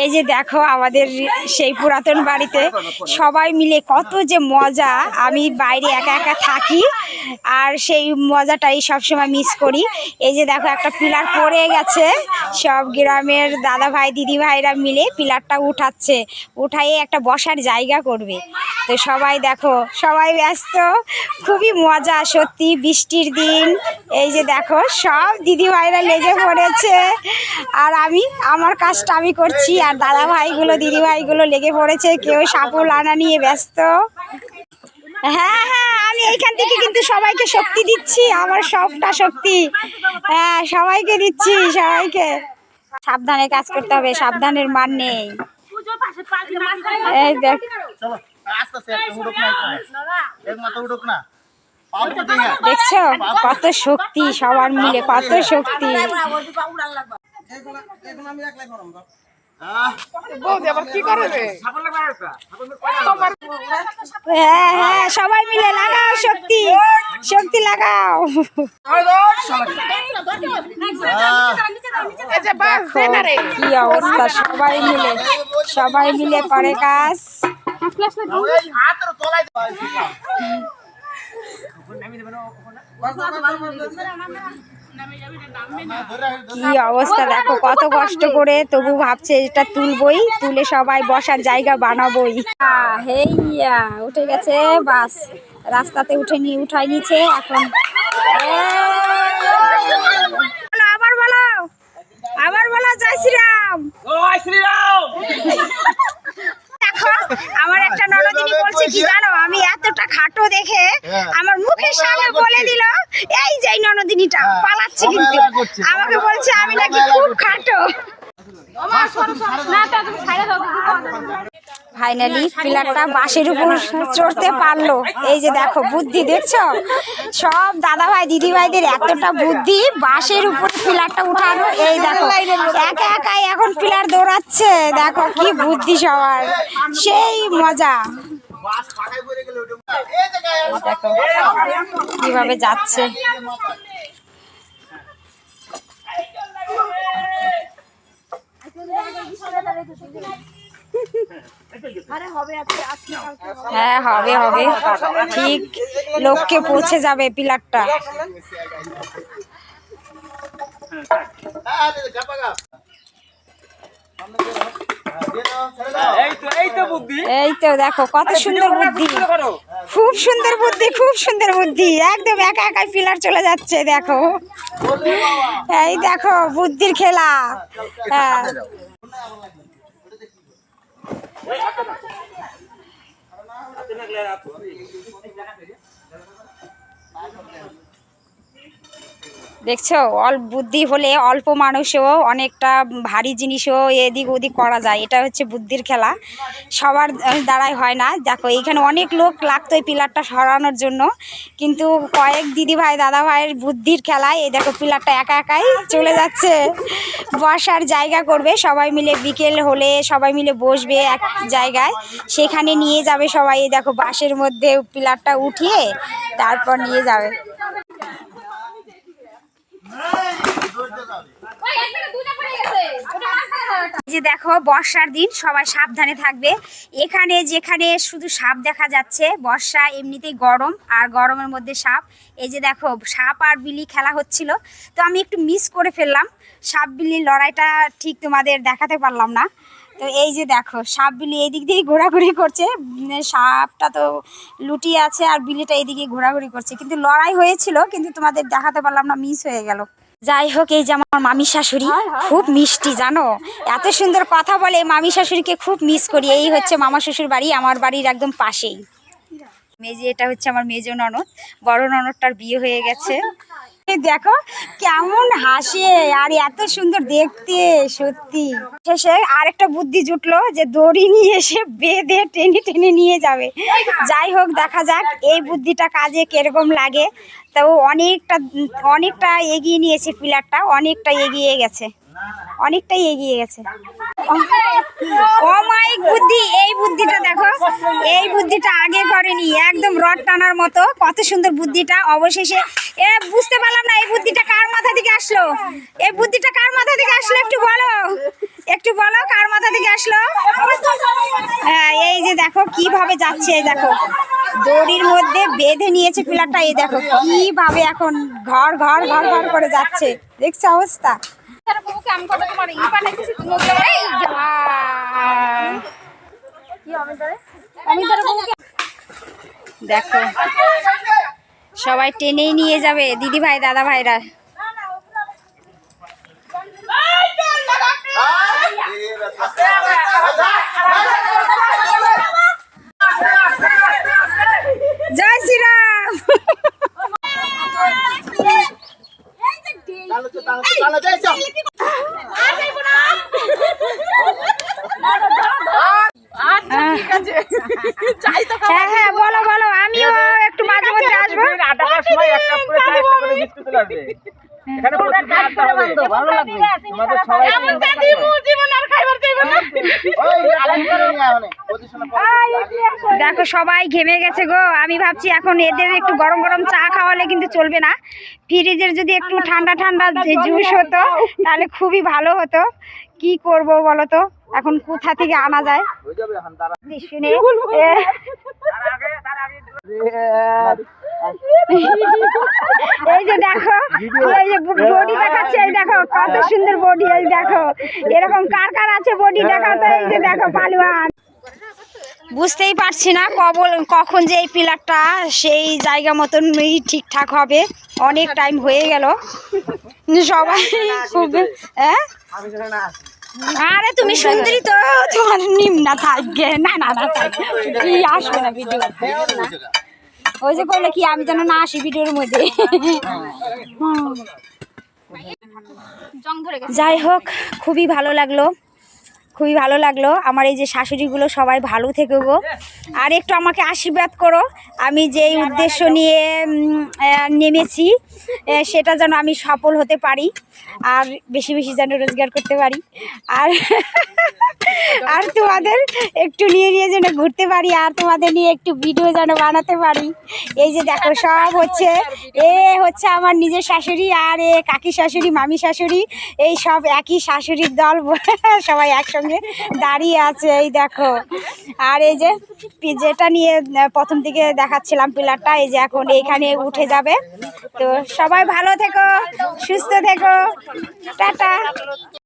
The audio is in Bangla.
এই যে দেখো আমাদের সেই পুরাতন বাড়িতে সবাই মিলে কত যে মজা। আমি বাইরে একা একা থাকি আর সেই মজাটাই সবসময় মিস করি। এই যে দেখো একটা পিলার পড়ে গেছে, সব গ্রামের দাদা ভাই দিদি ভাইরা মিলে পিলারটা উঠাচ্ছে, উঠাইয়ে একটা বসার জায়গা করবে। তো সবাই দেখো সবাই ব্যস্ত, খুবই মজা সত্যি বৃষ্টির দিন। এই যে দেখো সব দিদি ভাইরা লেগে পড়েছে আর আমি আমার কাজটা আমি করছি, আর দাদা ভাইগুলো দিদি ভাইগুলো লেগে পড়েছে, কেউ সাপোল আনা নিয়ে ব্যস্ত। হ্যাঁ হ্যাঁ, আমি এইখান থেকে কিন্তু সবাইকে শক্তি দিচ্ছি, আমার সবটা শক্তি হ্যাঁ সবাইকে দিচ্ছি, সবাইকে। সাবধানে কাজ করতে হবে, সাবধানের মান নেই। এই দেখ দেখছো কত শক্তি, সবার মিলে কত শক্তি। হ্যাঁ হ্যাঁ, সবাই মিলে লাগাও শক্তি, শক্তি লাগাও। কি অবস্থা, সবাই মিলে করে কাজ। কি অবস্থা দেখো, কত কষ্ট করে তবু ভাবছে এটা তুলবই, তুলে সবাই বসার জায়গা বানাবোই। হেইয়া উঠে গেছে বাস, রাস্তাতে উঠাই নিচ্ছে এখন। আবার বলো জয় শ্রীরাম। দেখো আমার একটা ননদিনী বলছে কি জানো, আমি এতটা খাটো দেখে আমার মুখের সামনে বলে দিল, এই যে ননদিনীটা পালাচ্ছে, কিন্তু আমাকে বলছে আমি নাকি খুব খাটো। ফাইনালি পিলারটা বাঁশের উপর চড়তে পারলো। এই যে দেখো বুদ্ধি দেখছো, সব দাদা ভাই দিদি ভাইদের এতটা বুদ্ধি বাঁশের উপর পিলারটা উঠানো। এই দেখো একা একাই এখন পিলার দৌড়াচ্ছে, দেখো কি বুদ্ধি সবার, সেই মজা। দেখো কিভাবে যাচ্ছে। হ্যাঁ হবে হবে, ঠিক লোককে পৌঁছে যাবে পিলারটা। এই তো দেখো কত সুন্দর বুদ্ধি, খুব সুন্দর বুদ্ধি, খুব সুন্দর বুদ্ধি, একদম একা একাই পিলার চলে যাচ্ছে। দেখো এই দেখো বুদ্ধির খেলা। হ্যাঁ দেখছো, অল্প বুদ্ধি হলে অল্প মানুষও অনেকটা ভারী জিনিসও এদিক ওদিক করা যায়। এটা হচ্ছে বুদ্ধির খেলা, সবার দ্বারাই হয় না। দেখো এইখানে অনেক লোক লাগতো এই পিলারটা সরানোর জন্য, কিন্তু কয়েক দিদি ভাই দাদা ভাইয়ের বুদ্ধির খেলায় এই দেখো পিলারটা একা একাই চলে যাচ্ছে, বসার জায়গা করবে সবাই মিলে। বিকেল হলে সবাই মিলে বসবে এক জায়গায়, সেখানে নিয়ে যাবে সবাই। এই দেখো বাঁশের মধ্যে পিলারটা উঠিয়ে তারপর নিয়ে যাবে। যে দেখো বর্ষার দিন সবাই সাবধানে থাকবে। এখানে যেখানে শুধু সাপ দেখা যাচ্ছে, বর্ষা এমনিতেই গরম, আর গরমের মধ্যে সাপ। এই যে দেখো সাপ আর বিলি খেলা হচ্ছিল, তো আমি একটু মিস করে ফেললাম, সাপ বিলির লড়াইটা ঠিক তোমাদের দেখাতে পারলাম না। তো এই যে দেখো সাপ বিলি এই দিক দিয়েই ঘোরাঘুরি করছে, সাপটা তো লুটিয়ে আছে আর বিলিটা এইদিকে ঘোরাঘুরি করছে, কিন্তু লড়াই হয়েছিল, কিন্তু তোমাদের দেখাতে পারলাম না, মিস হয়ে গেল। যাই হোক, এই যে আমার মামি শাশুড়ি খুব মিষ্টি জানো, এত সুন্দর কথা বলে, মামি শাশুড়িকে খুব মিস করি। এই হচ্ছে মামা শ্বশুর বাড়ি, আমার বাড়ির একদম পাশেই। মেজে এটা হচ্ছে আমার মেজো ননদ, বড় ননদটার বিয়ে হয়ে গেছে। দেখো কেমন হাসে আর এত সুন্দর দেখতে, সত্যি। শেষে আরেকটা বুদ্ধি জুটলো যে দড়ি নিয়ে এসে বেঁধে টেনে টেনে নিয়ে যাবে। যাই হোক দেখা যাক এই বুদ্ধিটা কাজে কিরকম লাগে। তো অনেকটা এগিয়ে নিয়েছে, পিলারটা অনেকটা এগিয়ে গেছে। অনেকটাই এগিয়ে গেছে। অমায়িক বুদ্ধি, এই বুদ্ধিটা দেখো, এই বুদ্ধিটা আগে করেনি, একদম রড টানার মতো, কত সুন্দর বুদ্ধিটা অবশেষে। বুঝতে পারলাম না এই বুদ্ধিটা কার মাথা থেকে আসলো, এই বুদ্ধিটা কার মাথা থেকে আসলো, একটু বলো, একটু বলো কার মাথা থেকে আসলো। হ্যাঁ, এই যে দেখো কিভাবে যাচ্ছে, এই দেখো দড়ির মধ্যে বেঁধে নিয়েছে পিলারটা, এই দেখো কিভাবে এখন ঘর ঘর ঘর ঘর করে যাচ্ছে, দেখছো অবস্থা। দেখো সবাই টেনেই নিয়ে যাবে দিদি ভাই দাদা ভাইরা। জয় শ্রীরাম। হ্যাঁ হ্যাঁ বলো বলো, আমিও একটু মাঝে মধ্যে আসবো। দেখো সবাই ঘেমে গেছে গো, আমি ভাবছি এখন এদের একটু গরম গরম চা খাওয়ালে কিন্তু চলবে না, ফ্রিজের যদি একটু ঠান্ডা ঠান্ডা জুস হতো তাহলে খুবই ভালো হতো। কি করব বলো তো, এখন কোথা থেকে আনা যায় শুনে। এই যে দেখো, এই যে বডি দেখাচ্ছে, এই দেখো কত সুন্দর বডি, এই দেখো এরকম কার কার আছে বডি দেখাও তো। এই যে দেখো পালোয়ান, বুঝতেই পারছি না কখন যে এই পিলারটা সেই জায়গা মতন ঠিকঠাক হবে, অনেক টাইম হয়ে গেল সবাই খুব। আরে তুমি সুন্দরী তো, তোমার নিম্না থাকবে না, না না থাকবে, আসবে না ভিডিও। ওই যে করলে কি আমি যেন না আসি ভিডিওর মধ্যে। যাই হোক, খুবই ভালো লাগলো, খুবই ভালো লাগলো। আমার এই যে শাশুড়িগুলো সবাই ভালো থেকো গো, আর একটু আমাকে আশীর্বাদ করো, আমি যেই উদ্দেশ্য নিয়ে নেমেছি সেটা যেন আমি সফল হতে পারি, আর বেশি বেশি যেন রোজগার করতে পারি, আর আর তোমাদের একটু নিয়ে নিয়ে যেন ঘুরতে পারি, আর তোমাদের নিয়ে একটু ভিডিও যেন বানাতে পারি। এই যে দেখো সব হচ্ছে, এ হচ্ছে আমার নিজের শাশুড়ি, আর এ কাকি শাশুড়ি, মামি শাশুড়ি, এই সব একই শাশুড়ির দল সবাই একসঙ্গে দাঁড়িয়ে আছে, এই দেখো। আর এই যে যেটা নিয়ে প্রথম থেকে দেখাচ্ছিলাম পিলারটা, এই যে এখন এইখানে উঠে যাবে। তো সবাই ভালো থেকো, সুস্থ থেকো, টাটা।